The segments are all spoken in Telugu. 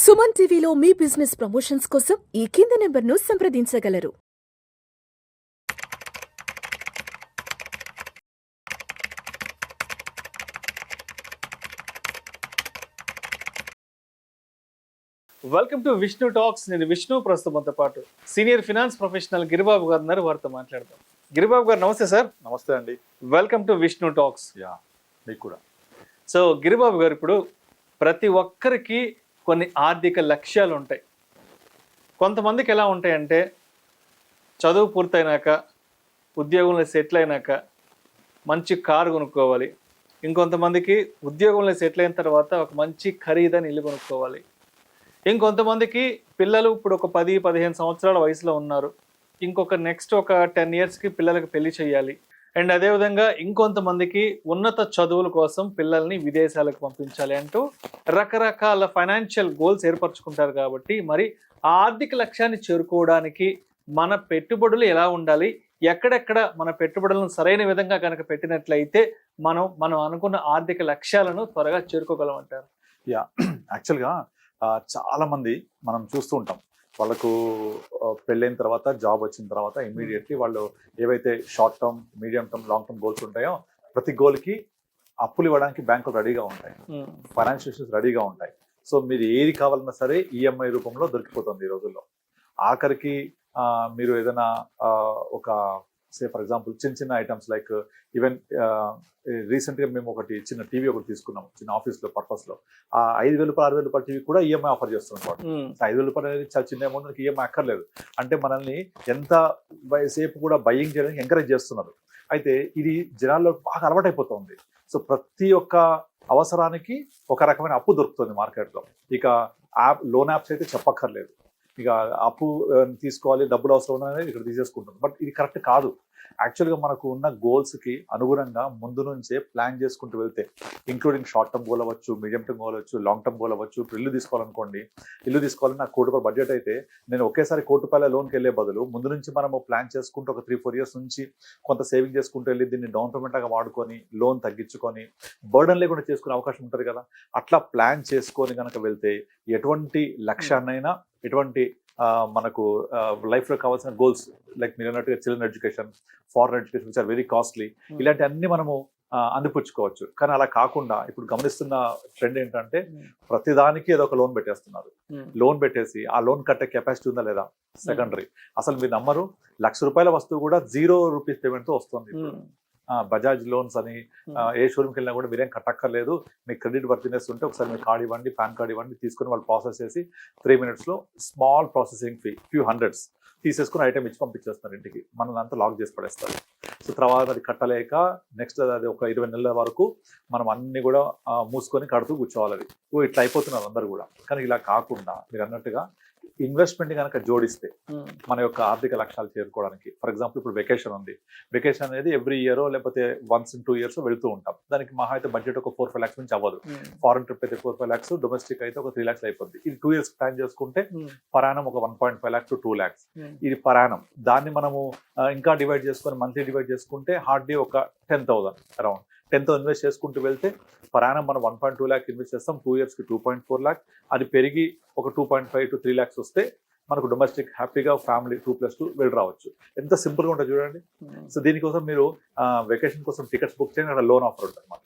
సుమన్ టీవీలో మీ బిజినెస్ ప్రమోషన్స్ కోసం ఈ కింది నెంబర్ను సంప్రదించగలరు. Welcome to Vishnu talks. నేను విష్ణు, ప్రస్తుతంతో పాటు సీనియర్ ఫినాన్స్ ప్రొఫెషనల్ గిరిబాబు గారు ఉన్నారు. వారితో మాట్లాడదాం. గిరిబాబు గారు నమస్తే సార్. నమస్తే అండి. Welcome to Vishnu talks. Yeah, మీకు కూడా. సో గిరిబాబు గారు, ఇప్పుడు ప్రతి ఒక్కరికి కొన్ని ఆర్థిక లక్ష్యాలు ఉంటాయి. కొంతమందికి ఎలా ఉంటాయంటే, చదువు పూర్తయినాక ఉద్యోగంలో సెటిల్ అయినాక మంచి కారు కొనుక్కోవాలి. ఇంకొంతమందికి ఉద్యోగంలో సెటిల్ అయిన తర్వాత ఒక మంచి ఖరీదైన ఇల్లు కొనుక్కోవాలి. ఇంకొంతమందికి పిల్లలు ఇప్పుడు ఒక 10-15 సంవత్సరాల వయసులో ఉన్నారు, ఇంకొక నెక్స్ట్ ఒక 10 ఇయర్స్కి పిల్లలకి పెళ్లి చేయాలి. అండ్ అదేవిధంగా ఇంకొంతమందికి ఉన్నత చదువుల కోసం పిల్లల్ని విదేశాలకు పంపించాలి అంటూ రకరకాల ఫైనాన్షియల్ గోల్స్ ఏర్పరచుకుంటారు. కాబట్టి మరి ఆ ఆర్థిక లక్ష్యాన్ని చేరుకోవడానికి మన పెట్టుబడులు ఎలా ఉండాలి, ఎక్కడెక్కడ మన పెట్టుబడులను సరైన విధంగా కనుక పెట్టినట్లయితే మనం అనుకున్న ఆర్థిక లక్ష్యాలను త్వరగా చేరుకోగలం అంటారు? యా, యాక్చువల్గా చాలా మంది మనం చూస్తూ ఉంటాం, వాళ్ళకు పెళ్ళైన తర్వాత, జాబ్ వచ్చిన తర్వాత ఇమ్మీడియట్లీ వాళ్ళు ఏవైతే short term, medium term, long term goals ఉంటాయో ప్రతి గోల్కి అప్పులు ఇవ్వడానికి బ్యాంకులు రెడీగా ఉంటాయి, ఫైనాన్షియల్ ఇన్స్టిట్యూషన్స్ రెడీగా ఉంటాయి. సో మీరు ఏది కావాలన్నా సరే ఈఎంఐ రూపంలో దొరికిపోతుంది ఈ రోజుల్లో. ఆఖరికి మీరు ఏదైనా ఒక ఫర్ ఎగ్జాంపుల్ చిన్న ఐటమ్స్ లైక్ ఈవెన్ రీసెంట్గా మేము ఒకటి చిన్న టీవీ ఒకటి తీసుకున్నాం, చిన్న ఆఫీస్లో పర్పస్లో. ఆ 5,000 రూపాయలు, 6,000 రూపాయల టీవీ కూడా ఈఎంఐ ఆఫర్ చేస్తున్నాం. 5,000 రూపాయలు అనేది చాలా చిన్న అమౌంట్, మనకి ఈఎంఐ అక్కర్లేదు. అంటే మనల్ని ఎంత సేపు కూడా బయ్యింగ్ చేయడానికి ఎంకరేజ్ చేస్తున్నారు. అయితే ఇది జనాల్లో బాగా అలవాటైపోతుంది. సో ప్రతి ఒక్క అవసరానికి ఒక రకమైన అప్పు దొరుకుతుంది మార్కెట్లో. ఇక లోన్ యాప్స్ అయితే చెప్పక్కర్లేదు. ఇక అప్పు తీసుకోవాలి, డబ్బులు అవసరం అనేది ఇక్కడ తీసేసుకుంటుంది. బట్ ఇది కరెక్ట్ కాదు. యాక్చువల్గా మనకు ఉన్న గోల్స్కి అనుగుణంగా ముందు నుంచే ప్లాన్ చేసుకుంటూ వెళ్తే, ఇంక్లూడింగ్ షార్ట్ టర్మ్ గోల్ అవ్వచ్చు, మీడియం టర్మ్ గోల్ అవ్వచ్చు, లాంగ్ టర్మ్ గోల్ అవ్వచ్చు. ఇప్పుడు ఇల్లు తీసుకోవాలనుకోండి, ఇల్లు తీసుకోవాలని నాకు 1 కోటి రూపాయల బడ్జెట్ అయితే నేను ఒకేసారి 1 కోటి రూపాయల లోన్కి వెళ్ళే బదులు ముందు నుంచి మనము ప్లాన్ చేసుకుంటూ ఒక 3-4 ఇయర్స్ నుంచి కొంత సేవింగ్ చేసుకుంటూ వెళ్ళి దీన్ని డౌన్ పేమెంట్గా వాడుకొని లోన్ తగ్గించుకొని బర్డన్ లేకుండా చేసుకునే అవకాశం ఉంటుంది కదా. అట్లా ప్లాన్ చేసుకొని కనుక వెళ్తే ఎటువంటి లక్ష్యాన్నైనా, ఎటువంటి మనకు లైఫ్లో కావాల్సిన గోల్స్ లైక్ మీరు అన్నట్టుగా children education, foreign education which are very costly, ఇలాంటి అన్ని మనము అందిపుచ్చుకోవచ్చు. కానీ అలా కాకుండా ఇప్పుడు గమనిస్తున్న ట్రెండ్ ఏంటంటే ప్రతిదానికి ఏదో ఒక లోన్ పెట్టేస్తున్నారు. లోన్ పెట్టేసి ఆ లోన్ కట్టే కెపాసిటీ ఉందా లేదా సెకండరీ. అసలు మీరు నమ్మరు, ₹1,00,000 వస్తువు కూడా ₹0 పేమెంట్తో వస్తుంది. బజాజ్ లోన్స్ అని ఏ షోరూమ్కి వెళ్ళినా కూడా మీరేం కట్టక్కర్లేదు, మీకు క్రెడిట్ వర్తినెస్ ఉంటే ఒకసారి మీ కార్డు ఇవ్వండి, పాన్ కార్డు ఇవ్వండి, తీసుకుని వాళ్ళు ప్రాసెస్ చేసి 3 minutesలో small processing fee few hundreds తీసేసుకుని ఐటమ్ ఇచ్చి పంపించేస్తున్నారు ఇంటికి. మనం అంతా లాక్ చేసి పడేస్తారు. సో తర్వాత అది కట్టలేక నెక్స్ట్ అది ఒక 20 నెలల వరకు మనం అన్ని కూడా మూసుకొని కడుతూ కూర్చోవాలి. అది ఇట్లా అయిపోతున్నారు అందరు కూడా. కానీ ఇలా కాకుండా మీరు అన్నట్టుగా ఇన్వెస్ట్మెంట్ కనుక జోడిస్తే మన యొక్క ఆర్థిక లక్ష్యాలు చేరుకోవడానికి, ఫర్ ఎగ్జాంపుల్ ఇప్పుడు వెకేషన్ ఉంది. వెకేషన్ అనేది ఎవ్రీ ఇయర్ లేకపోతే once in 2 years వెళ్తూ ఉంటాం. దానికి మహా అయితే బడ్జెట్ ఒక 4-5 lakhs నుంచి అవ్వదు. ఫారెన్ ట్రిప్ అయితే 4-5 lakhs, డొమెస్టిక్ అయితే ఒక 3 lakhs అయిపోద్ది. ఇది 2 years ప్లాన్ చేసుకుంటే పరాణం ఒక 1.5 lakhs to 2 lakhs. ఇది పరాణం. దాన్ని మనము ఇంకా డివైడ్ చేసుకొని మంత్లీ డివైడ్ చేసుకుంటే హార్డ్లీ ఒక 10,000 అరౌండ్ 10,000 ఇన్వెస్ట్ చేసుకుంటూ వెళ్తే పరాణం మనం 1.2 lakh ఇన్వెస్ట్ చేస్తాం. 2 yearsకి 2.4 lakh. అది పెరిగి ఒక 2.5 to 3 lakhs వస్తే మనకు డొమెస్టిక్ హ్యాపీగా ఫ్యామిలీ 2+2 వెళ్ళి రావచ్చు. ఎంత సింపుల్గా ఉంటుంది చూడండి. సో దీనికోసం మీరు వెకేషన్ కోసం టికెట్స్ బుక్ చేయండి, అక్కడ లోన్ ఆఫర్ ఉంటుంది అన్నమాట.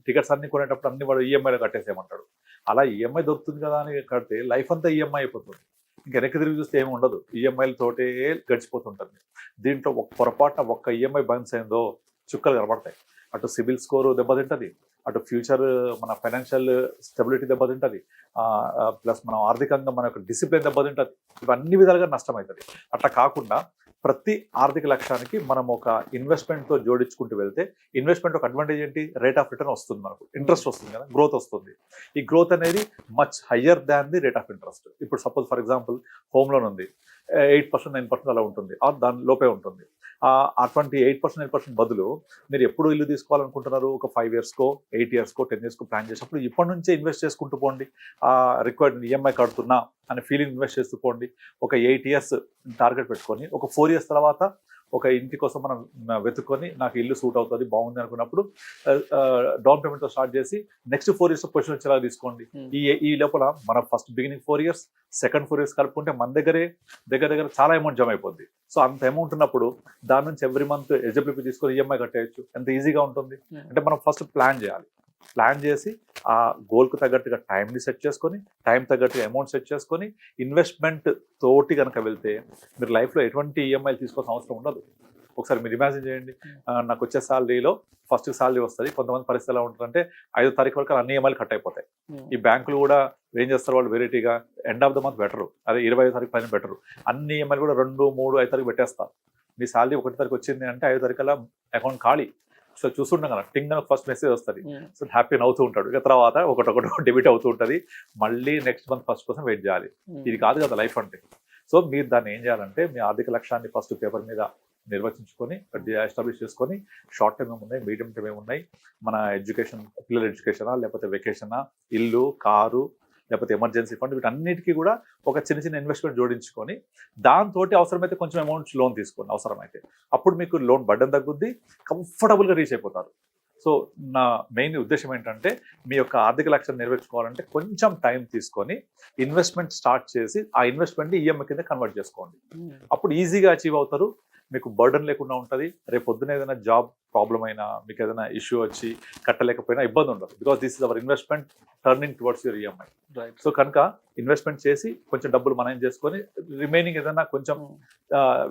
టికెట్స్ అన్ని కొనేటప్పుడు అన్ని వాడు ఈఎంఐలో కట్టేసేయమంటాడు. అలా ఈఎంఐ దొరుకుతుంది కదా అని కడితే లైఫ్ అంతా ఈఎంఐ అయిపోతుంది. ఇంకా వెనక్కి తిరిగి చూస్తే ఏమి ఉండదు, ఈఎంఐలతోటే గడిచిపోతుంటుంది. దీంట్లో ఒక పొరపాటున ఒక్క ఈఎంఐ బౌన్స్ అయిందో చుక్కలు కనబడతాయి. అటు సిబిల్ స్కోరు దెబ్బతింటుంది, అటు ఫ్యూచర్ మన ఫైనాన్షియల్ స్టెబిలిటీ దెబ్బతింటుంది, ప్లస్ మనం ఆర్థికంగా మన యొక్క డిసిప్లిన్ దెబ్బతింటుంది. ఇవన్నీ విధాలుగా నష్టమవుతుంది. అట్లా కాకుండా ప్రతి ఆర్థిక లక్ష్యానికి మనం ఒక ఇన్వెస్ట్మెంట్తో జోడించుకుంటూ వెళ్తే, ఇన్వెస్ట్మెంట్ ఒక అడ్వాంటేజ్ ఏంటి, రేట్ ఆఫ్ రిటర్న్ వస్తుంది, మనకు ఇంట్రెస్ట్ వస్తుంది కదా, గ్రోత్ వస్తుంది. ఈ గ్రోత్ అనేది much higher than the rate of interest. ఇప్పుడు suppose for example home loan ఉంది, 8%, 9% అలా ఉంటుంది, దాని లోపే ఉంటుంది. అటువంటి 8%, 9% బదులు మీరు ఎప్పుడు ఇల్లు తీసుకోవాలనుకుంటున్నారు, ఒక 5 yearsకో 8 yearsకో 10 yearsకో ప్లాన్ చేసినప్పుడు ఇప్పటి నుంచే ఇన్వెస్ట్ చేసుకుంటూ పోండి. రిక్వైర్డ్ ఈఎంఐ కడుతున్నా అనే ఫీలింగ్ ఇన్వెస్ట్ చేస్తూ పోండి. ఒక 8 years టార్గెట్ పెట్టుకొని ఒక 4 years తర్వాత ఒక ఇంటి కోసం మనం వెతుక్కొని నాకు ఇల్లు సూట్ అవుతుంది బాగుంది అనుకున్నప్పుడు డౌన్ పేమెంట్తో స్టార్ట్ చేసి నెక్స్ట్ 4 years పొజిషన్ వచ్చేలా తీసుకోండి. ఈ లోపల మన first beginning 4 years second 4 years కలుపుకుంటే మన దగ్గర చాలా అమౌంట్ జమ అయిపోద్ది. సో అంత అమౌంట్ ఉన్నప్పుడు దాని నుంచి ఎవ్రీ మంత్ ఎలిజిబిలిటీ తీసుకొని ఈఎంఐ కట్టేయచ్చు. ఎంత ఈజీగా ఉంటుంది అంటే మనం ఫస్ట్ ప్లాన్ చేసి ఆ గోల్కు తగ్గట్టుగా టైంని సెట్ చేసుకొని టైం తగ్గట్టుగా అమౌంట్ సెట్ చేసుకొని ఇన్వెస్ట్మెంట్ తోటి కనుక వెళ్తే మీరు లైఫ్లో ఎటువంటి ఈఎంఐలు తీసుకోవాల్సిన అవసరం ఉండదు. ఒకసారి మీరు ఇమాజిన్ చేయండి, నాకు వచ్చే సాలరీలో ఫస్ట్ సాలరీ వస్తుంది. కొంతమంది పరిస్థితి ఎలా ఉంటుందంటే 5వ తారీఖు వరకు అన్ని ఈఎంఐలు కట్ అయిపోతాయి. ఈ బ్యాంకులు కూడా ఏం చేస్తారు, వాళ్ళు వెరైటీగా end of the month better, అదే 25వ తారీఖు పైన బెటరు, అన్ని ఈఎంఐలు కూడా 2, 3, 5 తారీఖు పెట్టేస్తారు. మీ సాలరీ 1వ తారీఖు వచ్చింది అంటే 5వ తారీఖులా అకౌంట్ ఖాళీ. సో చూస్తుంటాం కదా, టింగ్ అని ఫస్ట్ మెసేజ్ వస్తుంది. సో హ్యాపీ నవ్వుతూ ఉంటాడు. ఇక తర్వాత ఒకటి డెబిట్ అవుతూ ఉంటుంది. మళ్ళీ నెక్స్ట్ మంత్ ఫస్ట్ కోసం వెయిట్ చేయాలి. ఇది కాదు కదా లైఫ్ అంటే. సో మీరు దాన్ని ఏం చేయాలంటే మీ ఆర్థిక లక్ష్యాన్ని ఫస్ట్ పేపర్ మీద నిర్వచించుకొని ఎస్టాబ్లిష్ చేసుకొని షార్ట్ టర్మ్ ఏమున్నాయి, మీడియం టర్మ్ ఏమున్నాయి, మన ఎడ్యుకేషన్, పిల్లల ఎడ్యుకేషనా, లేకపోతే వెకేషనా, ఇల్లు, కారు, లేకపోతే ఎమర్జెన్సీ ఫండ్, వీటన్నిటికీ కూడా ఒక చిన్న ఇన్వెస్ట్మెంట్ జోడించుకొని దాంతో అవసరమైతే కొంచెం అమౌంట్ లోన్ తీసుకోండి అవసరమైతే. అప్పుడు మీకు లోన్ బర్డెన్ తగ్గుద్ది, కంఫర్టబుల్గా రీచ్ అయిపోతారు. సో నా మెయిన్ ఉద్దేశం ఏంటంటే మీ యొక్క ఆర్థిక లక్ష్యాన్ని నెరవేర్చుకోవాలంటే కొంచెం టైం తీసుకొని ఇన్వెస్ట్మెంట్ స్టార్ట్ చేసి ఆ ఇన్వెస్ట్మెంట్ని ఈఎంఐ కింద కన్వర్ట్ చేసుకోండి. అప్పుడు ఈజీగా అచీవ్ అవుతారు, మీకు బర్డన్ లేకుండా ఉంటుంది. రేపు పొద్దున ఏదైనా జాబ్ ప్రాబ్లం అయినా, మీకు ఏదైనా ఇష్యూ వచ్చి కట్టలేకపోయినా ఇబ్బంది ఉండదు. Because this is our investment turning towards your EMI. Right. So కనుక ఇన్వెస్ట్మెంట్ చేసి కొంచెం డబ్బులు మనం చేసుకొని రిమైనింగ్ ఏదైనా కొంచెం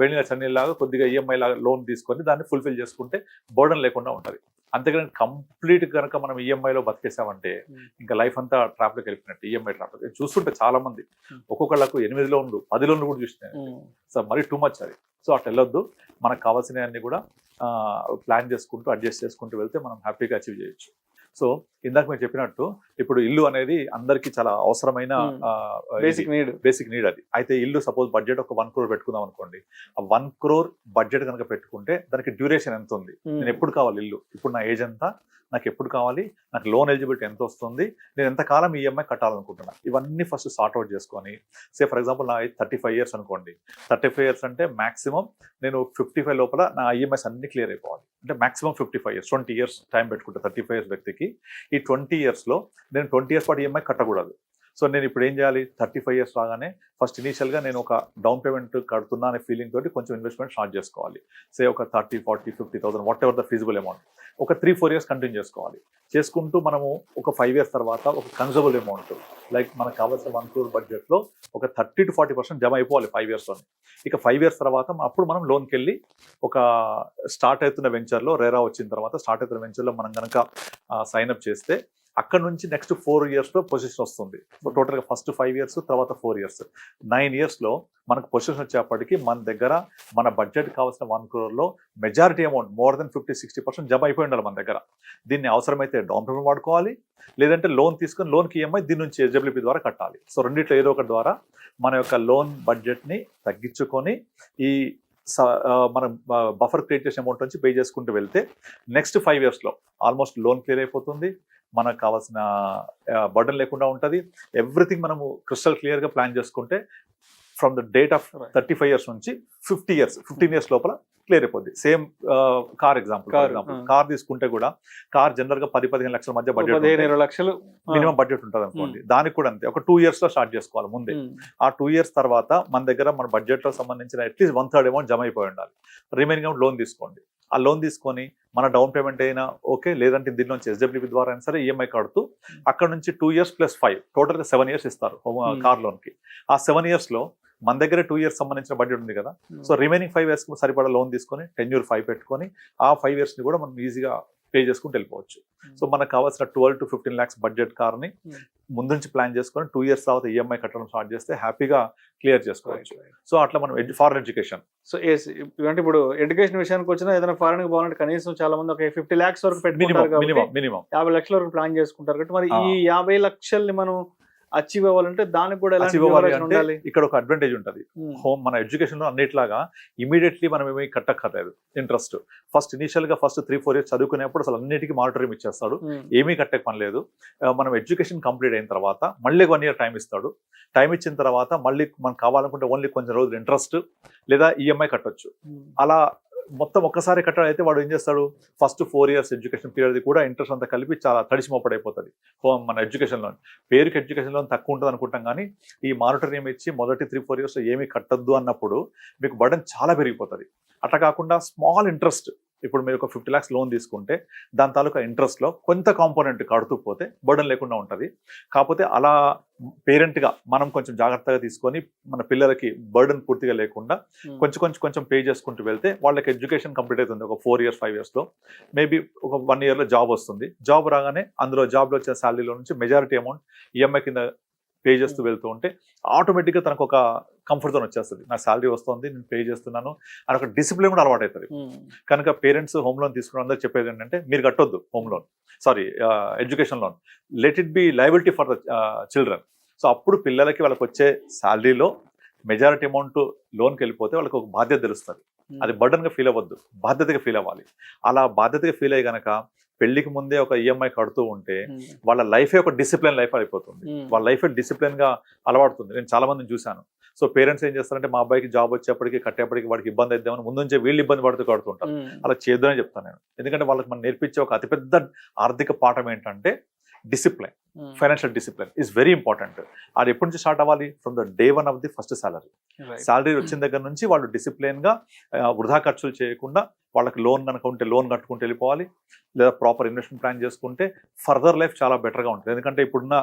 వెళ్ళిన చన్నీలాగా కొద్దిగా ఈఎంఐ లాగా లోన్ తీసుకొని దాన్ని ఫుల్ఫిల్ చేసుకుంటే బర్డన్ లేకుండా ఉంటుంది. అంతేగాని కంప్లీట్ కనుక మనం ఈఎంఐలో బతికేసామంటే ఇంకా లైఫ్ అంతా ట్రాప్లోకి వెళ్ళిపోయినట్టు. ఈఎంఐ ట్రాప్ చూస్తుంటే చాలా మంది ఒక్కొక్కళ్ళకు 8 లోన్లు 10 లోన్లు కూడా చూసినాయి. సో మరీ టూ మచ్ అది. సో అట్లా వెళ్ళొద్దు. మనకు కావాల్సినవన్నీ కూడా ప్లాన్ చేసుకుంటూ అడ్జస్ట్ చేసుకుంటూ వెళ్తే మనం హ్యాపీగా అచీవ్ చేయొచ్చు. సో ఇందాక మీరు చెప్పినట్టు ఇప్పుడు ఇల్లు అనేది అందరికీ చాలా అవసరమైన బేసిక్ నీడ్ అది. అయితే ఇల్లు సపోజ్ బడ్జెట్ ఒక 1 crore పెట్టుకుందాం అనుకోండి. ఆ 1 crore బడ్జెట్ కనుక పెట్టుకుంటే దానికి డ్యూరేషన్ ఎంత ఉంది, నేను ఎప్పుడు కావాలి ఇల్లు, ఇప్పుడు నా ఏజ్ ఎంత, నాకు ఎప్పుడు కావాలి, నాకు లోన్ ఎలిజిబిలిటీ ఎంత వస్తుంది, నేను ఎంతకాలం ఈఎంఐ కట్టాలనుకుంటున్నాను, ఇవన్నీ ఫస్ట్ సార్ట్అవుట్ చేసుకొని. సే ఫర్ ఎగ్జాంపుల్ నా 35 years అనుకోండి. 35 years అంటే మాక్సిమం నేను 55 లోపల నా ఈఎంఐస్ అన్ని క్లియర్ అయిపోవాలి. అంటే మాక్సిమం 55 years, 20 years టైం పెట్టుకుంటే 35 years వ్యక్తికి. ఈ 20 yearsలో నేను 20 years పాటు ఈఎంఐ కట్టకూడదు. సో నేను ఇప్పుడు ఏం చేయాలి, 35 years రాగానే ఫస్ట్ ఇనీషియల్గా నేను ఒక డౌన్ పేమెంట్ కడుతున్నా అనే ఫీలింగ్ తోటి కొంచెం ఇన్వెస్ట్మెంట్ స్టార్ట్ చేసుకోవాలి. సే ఒక 30, 40, 50,000 what ever the feasible amount ఒక 3-4 years కంటిన్యూ చేసుకోవాలి. చేసుకుంటూ మనము ఒక 5 years తర్వాత ఒక కన్జర్వబుల్ అమౌంట్ లైక్ మనకు కావాల్సిన 1 crore బడ్జెట్లో ఒక 30 to 40% జమ అయిపోవాలి 5 yearsలో. ఇక 5 years తర్వాత అప్పుడు మనం లోన్కి వెళ్ళి ఒక స్టార్ట్ అవుతున్న వెంచర్లో రేరా వచ్చిన తర్వాత స్టార్ట్ అవుతున్న వెంచర్లో మనం కనుక సైన్అప్ చేస్తే అక్కడ నుంచి నెక్స్ట్ 4 yearsలో పొజిషన్ వస్తుంది. టోటల్గా ఫస్ట్ 5 years తర్వాత 4 years 9 yearsలో మనకు పొజిషన్ వచ్చేప్పటికి మన దగ్గర మన బడ్జెట్ కావాల్సిన 1 crore majority amount more than 50-60% జమ అయిపోయి ఉండాలి మన దగ్గర. దీన్ని అవసరమైతే డౌన్ పేమెంట్ వాడుకోవాలి, లేదంటే లోన్ తీసుకొని లోన్కి ఈఎంఐ దీని నుంచి ఎలిజిబిలిటీ ద్వారా కట్టాలి. సో రెండిట్లో ఏదో ఒకటి ద్వారా మన యొక్క లోన్ బడ్జెట్ని తగ్గించుకొని ఈ మనం బఫర్ క్రియేట్ చేసిన అమౌంట్ నుంచి పే చేసుకుంటూ వెళ్తే నెక్స్ట్ 5 yearsలో ఆల్మోస్ట్ లోన్ క్లియర్ అయిపోతుంది, మనకు కావాల్సిన బర్డన్ లేకుండా ఉంటుంది. ఎవ్రీథింగ్ మనము క్రిస్టల్ క్లియర్గా ప్లాన్ చేసుకుంటే from the date of 35 years నుంచి 15 years లోపల క్లియర్ అయిపోద్ది. సేమ్ కార్ ఎగ్జాంపుల్, కార్ తీసుకుంటే కూడా కార్ జనరల్ గా 10-15 లక్షల మధ్య బడ్జెట్, 15-20 లక్షలు మినిమం బడ్జెట్ ఉంటుంది అనుకోండి. దానికి కూడా అంతే ఒక 2 yearsలో స్టార్ట్ చేసుకోవాలి ముందే. ఆ 2 years తర్వాత మన దగ్గర మన బడ్జెట్ లో సంబంధించిన అట్లీస్ట్ 1/3 అమౌంట్ జమ అయిపోయి ఉండాలి. రిమైనింగ్ అమౌంట్ లోన్ తీసుకోండి. ఆ లోన్ తీసుకొని మన డౌన్ పేమెంట్ అయినా ఓకే, లేదంటే దీని నుంచి ఎస్డబ్ల్యూపీ ద్వారా అయినా సరే ఈఎంఐ కడుతూ అక్కడ నుంచి 2 years + 5 టోటల్గా 7 years ఇస్తారు కార్ లోన్కి. ఆ 7 yearsలో మన దగ్గర 2 years సంబంధించిన బడ్జెట్ ఉంది కదా. సో రిమైనింగ్ 5 yearsకి సరిపడా లోన్ తీసుకొని టెన్యూర్ 5 పెట్టుకొని ఆ 5 yearsని కూడా మనం ఈజీగా పే చేసుకుంటూ వెళ్ళిపోవచ్చు. సో మనకు కావాల్సిన 12 to 15 lakhs బడ్జెట్ కార్ని ముందు నుంచి ప్లాన్ చేసుకొని 2 years తర్వాత ఈఎంఐ కట్టడం స్టార్ట్ చేస్తే హ్యాపీగా క్లియర్ చేసుకోవచ్చు. సో అట్లా మనం ఫారెన్ ఎడ్యుకేషన్, సో అంటే ఇప్పుడు ఎడ్యుకేషన్ విషయానికి వచ్చినా ఏదైనా ఫారెన్ పోవాలంటే కనీసం చాలా మంది ఒక 50 lakhs వరకు పెట్టుకుంటారు, మినిమం 50 లక్షల వరకు ప్లాన్ చేసుకుంటారు కాబట్టి మరి ఈ 50 లక్షల్ని మనం అచీవ్ అవ్వాలంటే దానికి కూడా ఇక్కడ ఒక అడ్వాంటేజ్ ఉంటుంది. హోమ్ మన ఎడ్యుకేషన్ లో అన్నిట్లాగా ఇమీడియట్లీ మనం ఏమీ కట్టక్కర్లేదు. ఇంట్రెస్ట్ ఫస్ట్ ఇనిషియల్ గా ఫస్ట్ 3-4 years చదువుకునేప్పుడు అసలు అన్నిటికీ మానిటరింగ్ ఇచ్చేస్తాడు, ఏమీ కట్టే పని లేదు. మనం ఎడ్యుకేషన్ కంప్లీట్ అయిన తర్వాత మళ్ళీ 1 year టైం ఇస్తాడు. టైం ఇచ్చిన తర్వాత మళ్ళీ మనకు కావాలనుకుంటే ఓన్లీ కొంచెం రోజులు ఇంట్రెస్ట్ లేదా ఈఎంఐ కట్టొచ్చు. అలా మొత్తం ఒక్కసారి కట్టడం అయితే వాడు ఏం చేస్తాడు, ఫస్ట్ 4 years ఎడ్యుకేషన్ పీరియడ్ కూడా ఇంట్రెస్ట్ అంతా కలిపి చాలా తడిసి మొప్పడైపోతుంది మన ఎడ్యుకేషన్ లోన్. పేరుకి ఎడ్యుకేషన్ లోన్ తక్కువ ఉంటుంది అనుకుంటాం, కానీ ఈ మానిటరింగ్ ఇచ్చి మొదటి 3-4 years ఏమీ కట్టద్దు అన్నప్పుడు మీకు బర్డన్ చాలా పెరిగిపోతుంది. అట్లా కాకుండా స్మాల్ ఇంట్రెస్ట్, ఇప్పుడు మీరు ఒక 50 lakhs లోన్ తీసుకుంటే దాని తాలూకా ఇంట్రెస్ట్లో కొంత కాంపోనెంట్ కడుతూ పోతే బర్డన్ లేకుండా ఉంటుంది. కాకపోతే అలా పేరెంట్గా మనం కొంచెం జాగ్రత్తగా తీసుకొని మన పిల్లలకి బర్డన్ పూర్తిగా లేకుండా కొంచెం పే చేసుకుంటూ వెళ్తే వాళ్ళకి ఎడ్యుకేషన్ కంప్లీట్ అవుతుంది. ఒక 4 years 5 yearsలో మేబీ ఒక 1 yearలో జాబ్ వస్తుంది. జాబ్ రాగానే అందులో జాబ్లో వచ్చే శాలరీలో నుంచి మెజారిటీ అమౌంట్ ఈఎంఐ కింద పే చేస్తూ వెళ్తూ ఉంటే ఆటోమేటిక్గా తనకు ఒక కంఫర్ట్ జోన్ వచ్చేస్తుంది. నా శాలరీ వస్తుంది, నేను పే చేస్తున్నాను అని ఒక డిసిప్లిన్ కూడా అలవాటు అవుతుంది. కనుక పేరెంట్స్ హోమ్ లోన్ తీసుకున్న అందరూ చెప్పేది ఏంటంటే, మీరు కట్టొద్దు home loan, sorry education loan, let it be liability for the children. So అప్పుడు పిల్లలకి వాళ్ళకి వచ్చే శాలరీలో మెజారిటీ అమౌంట్ లోన్కి వెళ్ళిపోతే వాళ్ళకి ఒక బాధ్యత తెలుస్తుంది. అది బర్డన్గా ఫీల్ అవ్వద్దు, బాధ్యతగా ఫీల్ అవ్వాలి. అలా బాధ్యతగా ఫీల్ అయ్యి కనుక పెళ్లికి ముందే ఒక ఈఎంఐ కడుతూ ఉంటే వాళ్ళ లైఫే ఒక డిసిప్లిన్ లైఫ్ అయిపోతుంది. వాళ్ళ లైఫ్ డిసిప్లిన్ గా అలవాడుతుంది. నేను చాలా మందిని చూశాను. సో పేరెంట్స్ ఏం చేస్తారంటే, మా అబ్బాయికి జాబ్ వచ్చేప్పటికి కట్టేప్పటికి వాడికి ఇబ్బంది అయిద్దామని ముందు నుంచే వీళ్ళు ఇబ్బంది పడుతూ కడుతుంటారు. అలా చేద్దామని చెప్తాను నేను. ఎందుకంటే వాళ్ళకి మనం నేర్పించే ఒక అతిపెద్ద ఆర్థిక పాఠం ఏంటంటే discipline. Financial discipline is very important. అది ఎప్పటి నుంచి స్టార్ట్ అవ్వాలి? From the day 1 of the first salary. Salary వచ్చిన దగ్గర నుంచి వాళ్ళు డిసిప్లిన్ గా వృధా ఖర్చులు చేయకుండా, వాళ్ళకి లోన్ కనుక ఉంటే లోన్ కట్టుకుంటూ వెళ్ళిపోవాలి, లేదా ప్రాపర్ ఇన్వెస్ట్మెంట్ ప్లాన్ చేసుకుంటే ఫర్దర్ లైఫ్ చాలా బెటర్గా ఉంటుంది. ఎందుకంటే ఇప్పుడున్న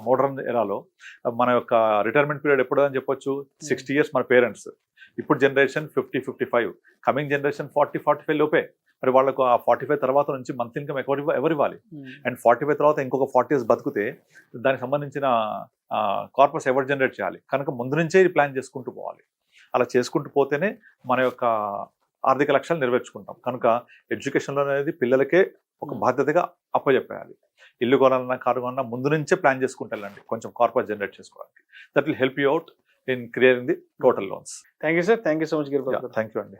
మోడర్న్ ఎరాలో మన యొక్క రిటైర్మెంట్ పీరియడ్ ఎప్పుడు అని చెప్పొచ్చు, 60 years మన పేరెంట్స్. ఇప్పుడు జనరేషన్ 50-55, కమింగ్ జనరేషన్ 40-45 లోపే. మరి వాళ్ళకు ఆ 45 తర్వాత నుంచి మంత్ ఇన్కమ్ ఎవరు ఇవ్వాలి? అండ్ 45 తర్వాత ఇంకొక 40 years బతికితే దానికి సంబంధించిన కార్పస్ ఎవరు జనరేట్ చేయాలి? కనుక ముందు నుంచే ప్లాన్ చేసుకుంటూ పోవాలి. అలా చేసుకుంటూ పోతేనే మన యొక్క ఆర్థిక లక్ష్యాలు నెరవేర్చుకుంటాం. కనుక ఎడ్యుకేషన్ లోన్ అనేది పిల్లలకే ఒక బాధ్యతగా అప్పచెప్పేయాలి. ఇల్లు కొనాలన్నా కారు కొనాలన్నా ముందు నుంచే ప్లాన్ చేసుకుంటూ వెళ్ళండి, కొంచెం కార్పస్ జనరేట్ చేసుకోవడానికి. That will help you out in clearing the total loans. Thank you sir, thank you so much Giribabu. Thank you అండి.